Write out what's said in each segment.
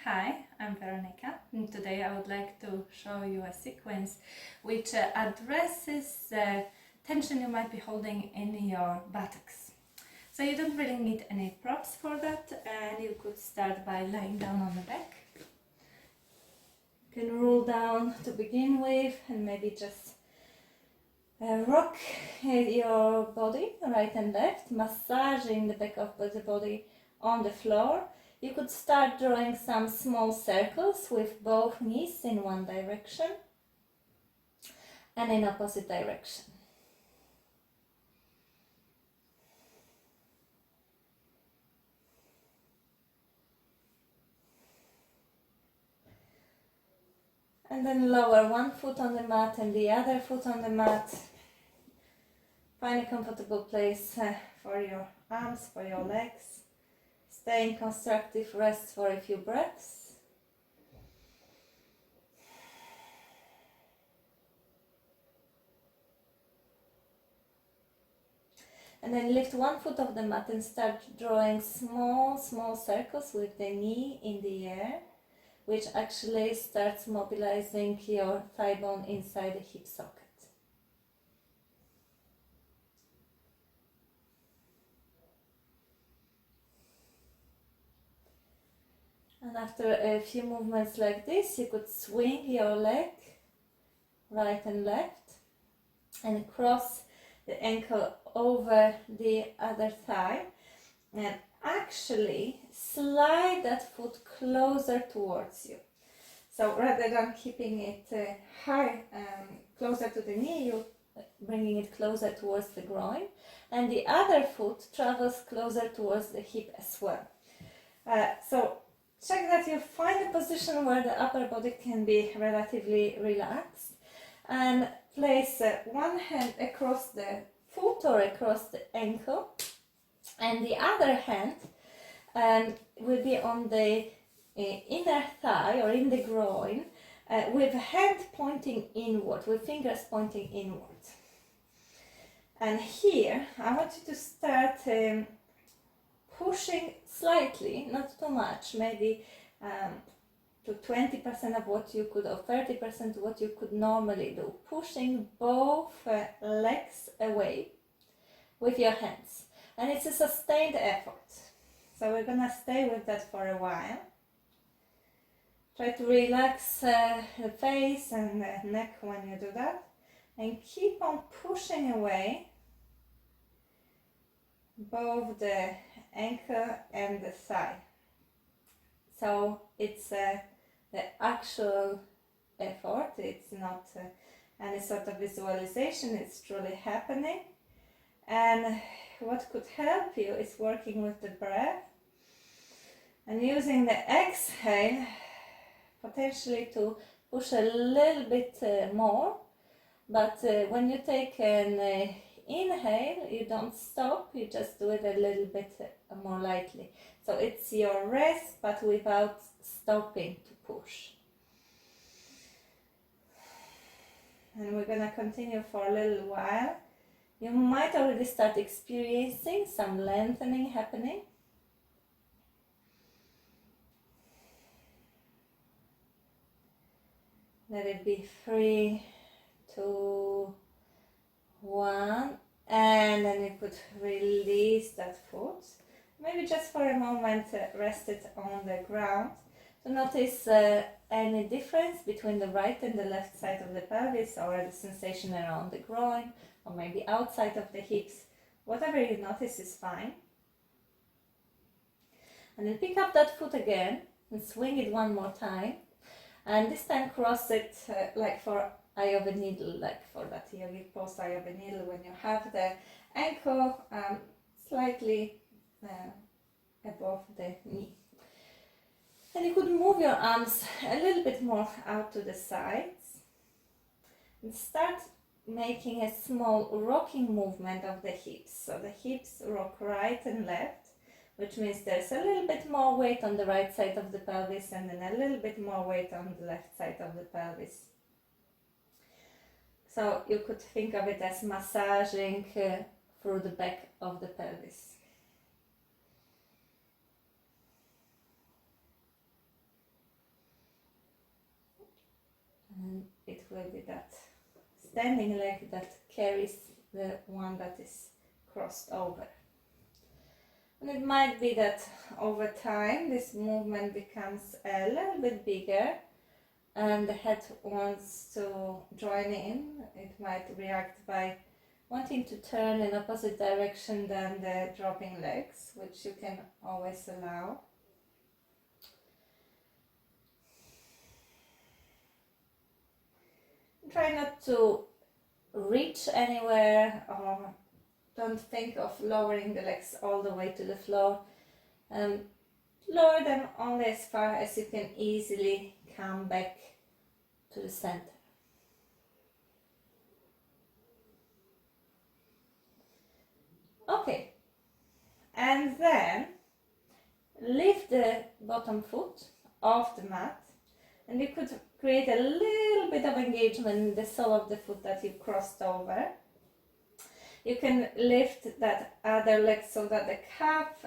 Hi, I'm Veronica, and today I would like to show you a sequence which addresses the tension you might be holding in your buttocks. So you don't really need any props for that, and you could start by lying down on the back. You can roll down to begin with and maybe just rock your body right and left, massaging the back of the body on the floor. You could start drawing some small circles with both knees in one direction and in opposite direction. And then lower one foot on the mat and the other foot on the mat. Find a comfortable place for your arms, for your legs. Stay in constructive rest for a few breaths. And then lift one foot off the mat and start drawing small circles with the knee in the air, which actually starts mobilizing your thigh bone inside the hip socket. And after a few movements like this, you could swing your leg right and left and cross the ankle over the other thigh and actually slide that foot closer towards you. So rather than keeping it high, closer to the knee, you're bringing it closer towards the groin, and the other foot travels closer towards the hip as well. So check that you find a position where the upper body can be relatively relaxed, and place one hand across the foot or across the ankle, and the other hand will be on the inner thigh or in the groin, with hand pointing inward, with fingers pointing inward. And here I want you to start pushing slightly, not too much, maybe to 20% of what you could, or 30% what you could normally do, pushing both legs away with your hands. And it's a sustained effort. So we're gonna stay with that for a while. Try to relax the face and the neck when you do that, and keep on pushing away both the ankle and the thigh. So it's the actual effort, it's not any sort of visualization, it's truly happening. And what could help you is working with the breath and using the exhale potentially to push a little bit more. But when you take an inhale, you don't stop, you just do it a little bit more lightly. So it's your rest, but without stopping to push. And we're gonna continue for a little while. You might already start experiencing some lengthening happening. Let it be 3, 2, 1, and then you could release that foot. Maybe just for a moment rest it on the ground to notice any difference between the right and the left side of the pelvis, or the sensation around the groin, or maybe outside of the hips. Whatever you notice is fine. And then pick up that foot again and swing it one more time, and this time cross it like for eye of a needle, like for that yogic pose eye of a needle, when you have the ankle slightly above the knee. And you could move your arms a little bit more out to the sides and start making a small rocking movement of the hips. So the hips rock right and left, which means there's a little bit more weight on the right side of the pelvis and then a little bit more weight on the left side of the pelvis. So you could think of it as massaging through the back of the pelvis. And it will be that standing leg that carries the one that is crossed over. And it might be that over time this movement becomes a little bit bigger and the head wants to join in. It might react by wanting to turn in opposite direction than the dropping legs, which you can always allow. Try not to reach anywhere, or don't think of lowering the legs all the way to the floor. Lower them only as far as you can easily come back to the center. Okay, and then lift the bottom foot off the mat, and you could create a little bit of engagement in the sole of the foot that you've crossed over. You can lift that other leg so that the calf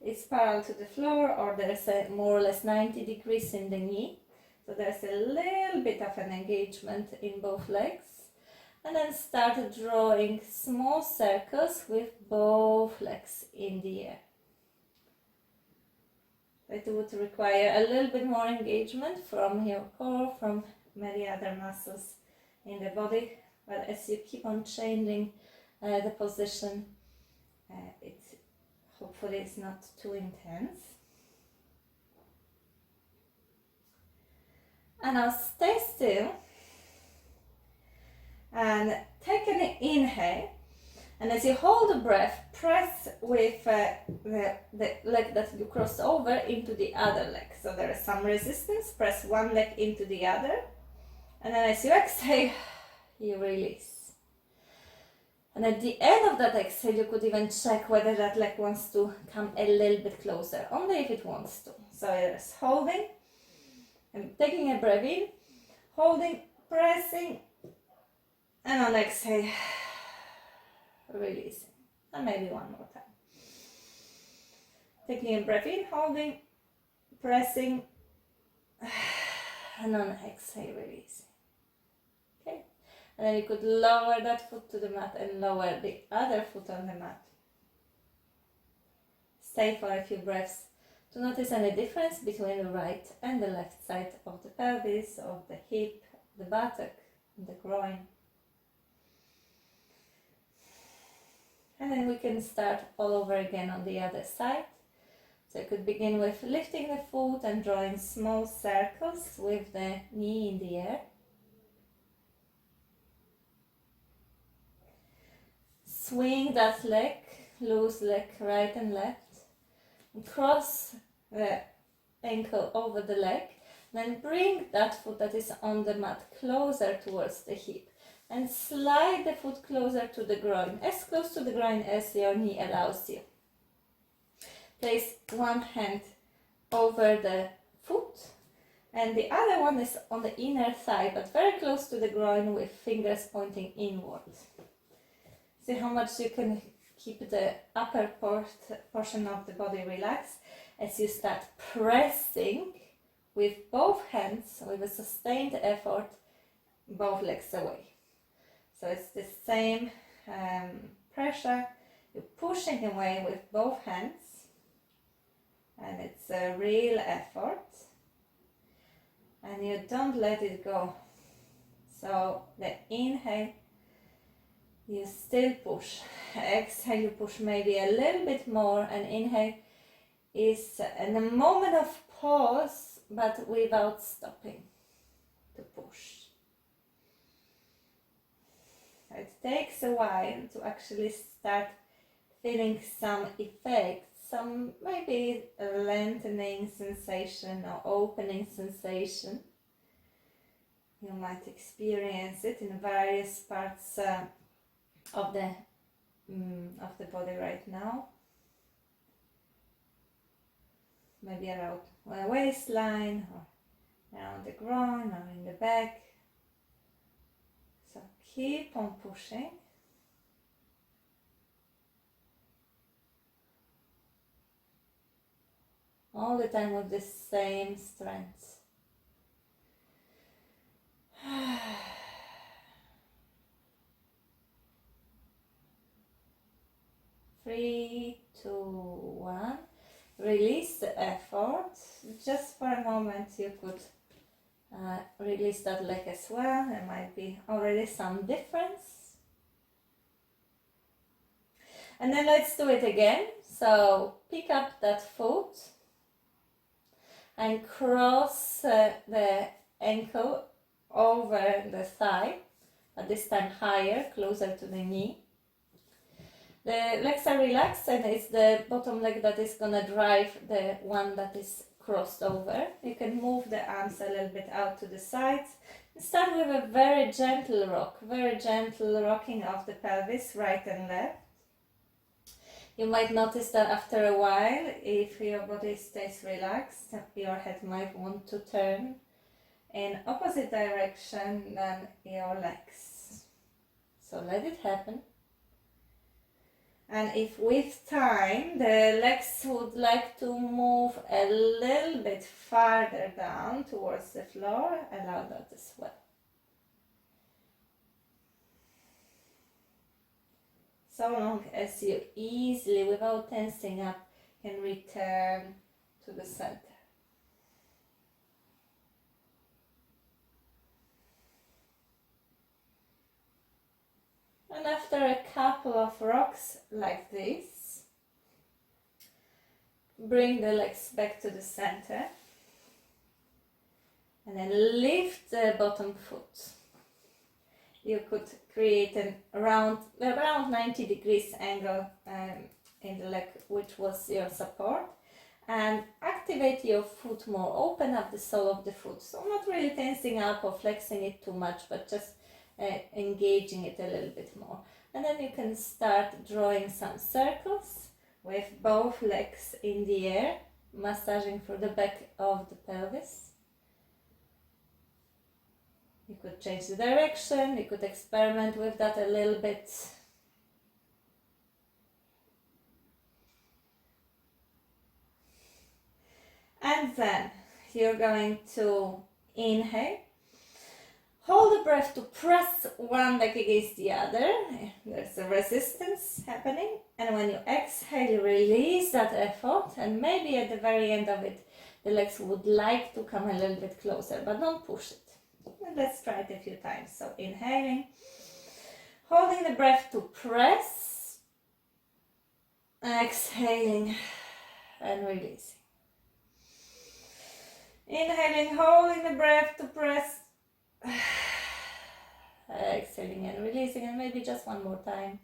is parallel to the floor, or there's a more or less 90 degrees in the knee. So there's a little bit of an engagement in both legs. And then start drawing small circles with both legs in the air. It would require a little bit more engagement from your core, from many other muscles in the body. But as you keep on changing the position, it hopefully is not too intense. And now stay still and take an inhale, and as you hold the breath, press with the leg that you crossed over into the other leg. So there is some resistance. Press one leg into the other, and then as you exhale, you release. And at the end of that exhale, you could even check whether that leg wants to come a little bit closer, only if it wants to. So it's holding and taking a breath in, holding, pressing, and on exhale, releasing. And maybe one more time. Taking a breath in, holding, pressing, and on exhale, releasing. Okay? And then you could lower that foot to the mat and lower the other foot on the mat. Stay for a few breaths to notice any difference between the right and the left side of the pelvis, of the hip, the buttock, and the groin. And then we can start all over again on the other side. So you could begin with lifting the foot and drawing small circles with the knee in the air. Swing that leg, loose leg, right and left. And cross the ankle over the leg. Then bring that foot that is on the mat closer towards the hip. And slide the foot closer to the groin, as close to the groin as your knee allows you. Place one hand over the foot, and the other one is on the inner thigh, but very close to the groin with fingers pointing inwards. See how much you can keep the upper portion of the body relaxed as you start pressing with both hands, with a sustained effort, both legs away. So it's the same pressure. You're pushing away with both hands, and it's a real effort, and you don't let it go. So the inhale, you still push. Exhale, you push maybe a little bit more, and inhale is a moment of pause, but without stopping to push. It takes a while to actually start feeling some effects, some maybe a lengthening sensation or opening sensation. You might experience it in various parts of the body right now. Maybe around the waistline, or around the groin, or in the back. So keep on pushing. All the time with the same strength. Three, two, one. Release the effort. Just for a moment you could release that leg as well. There might be already some difference. And then let's do it again. So pick up that foot and cross the ankle over the thigh, but this time higher, closer to the knee. The legs are relaxed and it's the bottom leg that is gonna drive the one that is crossed over. You can move the arms a little bit out to the sides. Start with a very gentle rock, very gentle rocking of the pelvis, right and left. You might notice that after a while, if your body stays relaxed, your head might want to turn in opposite direction than your legs. So let it happen. And if with time the legs would like to move a little bit farther down towards the floor, allow that as well. So long as you easily, without tensing up, can return to the center. And after a couple of rocks like this, bring the legs back to the center and then lift the bottom foot. You could create an around 90 degrees angle in the leg, which was your support, and activate your foot more. Open up the sole of the foot, so not really tensing up or flexing it too much, but just engaging it a little bit more. And then you can start drawing some circles with both legs in the air, massaging through the back of the pelvis. You could change the direction, you could experiment with that a little bit. And then you're going to inhale. Hold the breath to press one leg against the other. There's a resistance happening. And when you exhale, you release that effort. And maybe at the very end of it, the legs would like to come a little bit closer, but don't push it. And let's try it a few times. So inhaling, holding the breath to press, exhaling and releasing. Inhaling, holding the breath to press, exhaling and releasing, and maybe just one more time.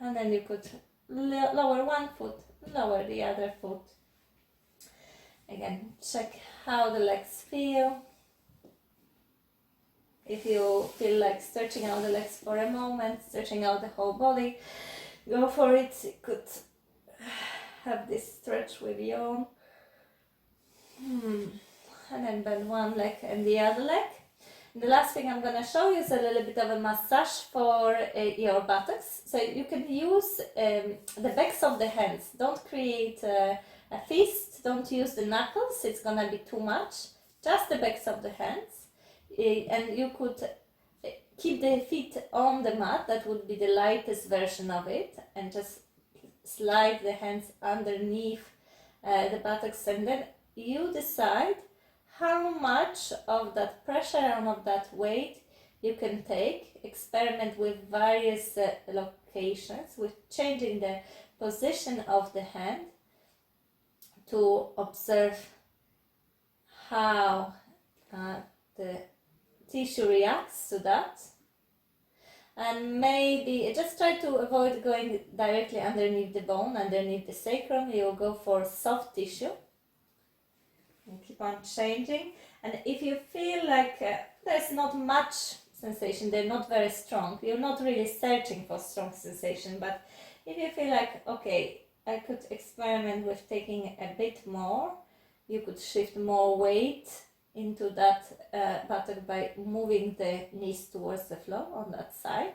And then you could lower one foot, lower the other foot. Again, check how the legs feel. If you feel like stretching out the legs for a moment, stretching out the whole body, go for it. You could have this stretch with your own. And then bend one leg and the other leg. And the last thing I'm going to show you is a little bit of a massage for your buttocks. So you can use the backs of the hands. Don't create a fist, don't use the knuckles, it's going to be too much. Just the backs of the hands. And you could keep the feet on the mat, that would be the lightest version of it, and just slide the hands underneath the buttocks, and then you decide how much of that pressure and of that weight you can take. Experiment with various locations, with changing the position of the hand to observe how the tissue reacts to that. And maybe just try to avoid going directly underneath the bone, underneath the sacrum. You'll go for soft tissue. And keep on changing. And if you feel like there's not much sensation, they're not very strong, you're not really searching for strong sensation, but if you feel like, okay, I could experiment with taking a bit more, you could shift more weight into that buttock by moving the knees towards the floor on that side.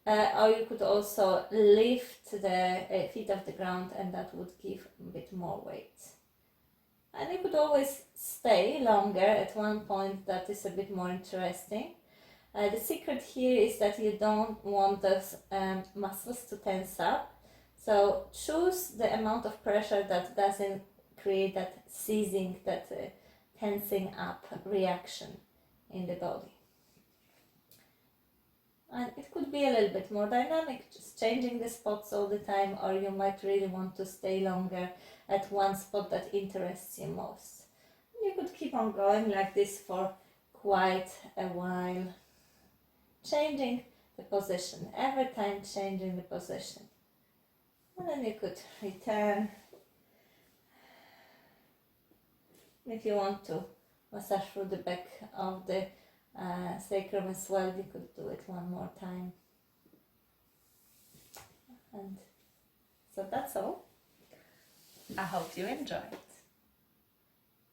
Or you could also lift the feet off the ground, and that would give a bit more weight. And you could always stay longer at one point that is a bit more interesting. The secret here is that you don't want those muscles to tense up. So choose the amount of pressure that doesn't create that seizing, that tensing up reaction in the body. And it could be a little bit more dynamic, just changing the spots all the time, or you might really want to stay longer at one spot that interests you most. You could keep on going like this for quite a while, changing the position, every time changing the position. And then you could return. If you want to massage through the back of the sacrum as well, you could do it one more time. And so that's all. I hope you enjoyed.